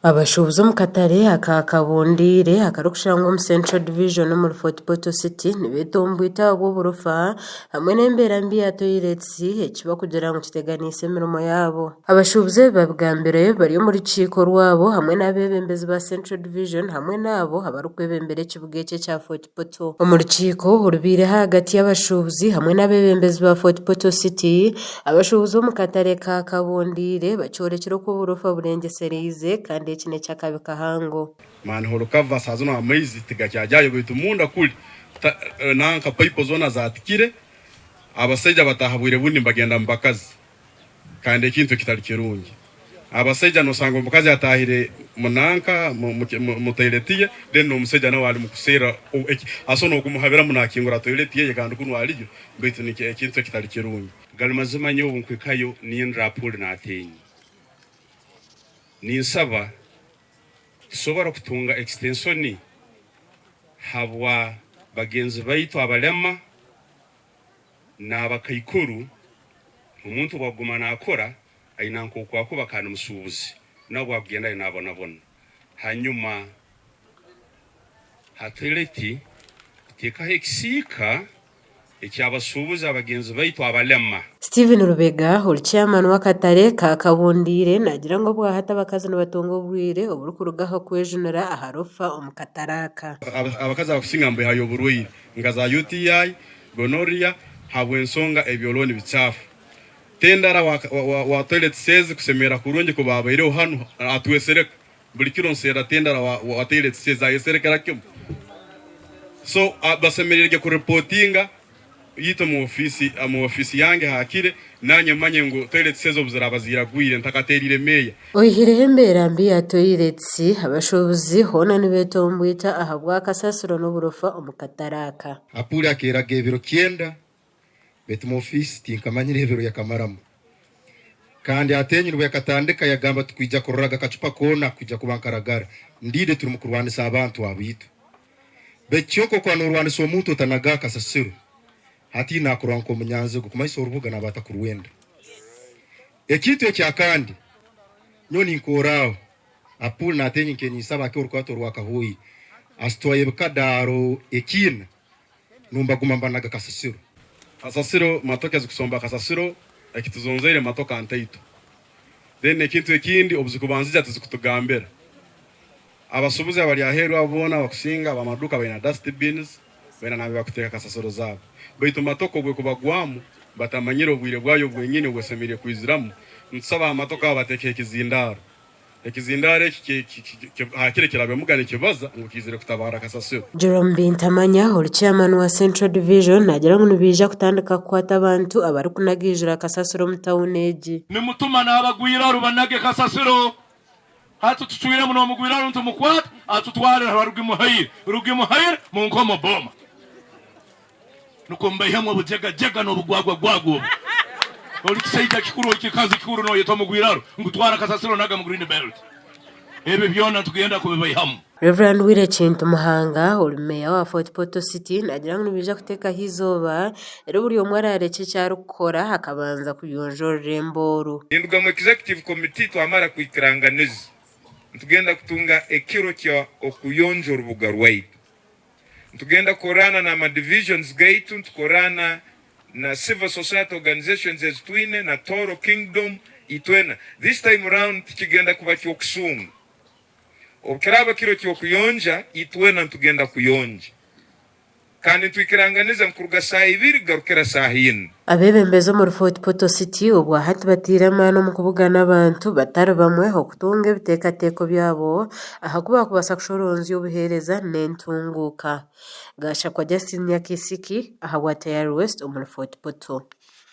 abashubuzi mu katare aka kabundire akarukushangwa mu Central Division no muri Fort Portal City nibetombuita bw'uburufa hamwe n'embera mbi ya toilets ekiba kugira ngo kiteganise imirimo yabo. Abashubuzi babwambere bari muri ciko rwabo hamwe n'abebembezi ba Central Division hamwe nabo abarukwebembere kibugeke cya Fort Portal. Muri ciko urubire hagati y'abashubuzi hamwe n'abebembezi ba Fort Portal City abashubuzi mu katare ka kabundire bacyorekero ko uburufa burengesereze kandi kine cyakabika hango man holokava sazono amaizi tigacyajayo bitu munda kuli nanka pipe zona zatikire abaseja batahabwire bundi mbagenda mbakazi kandi ikintu kitari kirungi abaseja no sango mukazi atahire munanka mutayiletiye den no museja nawe ali mukusera asono kumuhabera munakingura toiletiye kandi kuno aliyo bitu ni ikintu kitari kirungi galmazima nyo bunkwikayo ni rapule na atenyi ninsaba sobora kutunga extensioni habwa bagenzi baitu abalema na bakayikuru umuntu bagumana akora ayinanko kwakuba kana musubuzi nabo abgenda nabona hanyuma hateleti teka hexika ekyabasubuza abagenzi baitu abalema. Steven Rubega chairman wa katare ka kabundire nagira ngo bwahata bakazi n'abatongo bwire oburukurugaho kwejenera aharofa omukataraka abakazi abakushingambe hayo burwire ngaza UTI gonorrhea habwensonga ebyoloni bichafu tendara wa toilet says kusemera kurungi ko babaire hano atwesereka buli kironsera tendara wa toilet says ayeserekera kyo so basemererege ku reportinga yito mu ofisi yange hakire nanye manye ngo toilet sezo buzirabazira gwire ntakaterire meya oyihire mbera mbi ya toilets abashobuzi hona nibetombuita ahabwa kasasiro n'uburofa omukataraka apuri akera gebiro kienda betu mu ofisi tinkamanyire ebiro yakamaramo kandi atenyirwe yakatandika yagamba tukwija kororaga kacupa kona kujya kubankaragara ndide turi mu kurwanisa abantu abitu becyoko kwa n'urwanisa omuntu tanaga kasasiro hati nakuranko munyanze gukumaisa urubuga nabata kuruwenda ekitu kya kandi nyoni nkorao apul natenyi kenyi saba ke urukwato rwakahuyi astoye bukadaro ekina numba gumambanaga kasasiro matoka zikusomba kasasiro ekituzonzere matoka antaito then ekintu ekindi obuzikubanzija tuzikutugambera abasubuze abali aheru abona bakusinga bamaduka baina dustbins bena nabe bakuteka kasasiro zabo baitu matoko gwe kubagwamu batamanyiro bwire bwayo bwenyine bwesemire kwiziramu nsaba amatoka bateke ekizindaro hakire kirabe mugane kibaza ngo kizire kutabara kasasiro. Jerome Bintamanya chairman wa Central Division nagira ngo nubija kutandika kwata abantu abari kunagijira kasasiro mutawuneji ni mutuma nabagwira rubanage kasasiro hatu tutuire muno mugwira runtu mukwata atutware rugimuhayire mu nkomo boma nuko mbayihamwe bujega no bugwagwa gwagwo uri kisaita kikuru kikazi kikuru no yeto mugwiraro ngutwara kasasiro naga mu green belt ebe byona tugenda kubibayihamwe. Reverend Wire Chintu Muhanga meya wa Fort Portal City nagira ngo nibija kuteka hizoba rero buri omwara areke cyarukora hakabanza kuyonjora emboru indwa mu executive committee twamara kwikiranganiza tugenda kutunga ekiro kya okuyonjora ubugarwai tugenda korana na divisions gate tukorana na civil society organizations as twine na Toro Kingdom itwena this time around tukigenda kuba kyokusunga okiraba kiro kyokuyonja itwena tugenda kuyonja kandi twikiranganiza mkuruga saa 2 garukira saa 4 abebembezo muri Fort Portal City ubwo hati batirama mu kubugana abantu batari bamwe ho kutunga bitekateko byabo ahakuba kubasa kushoronzi y'ubuhereza n'entunguka gasha kwa Justin Yakisiki aha wa Tayari West muri Fort Portal.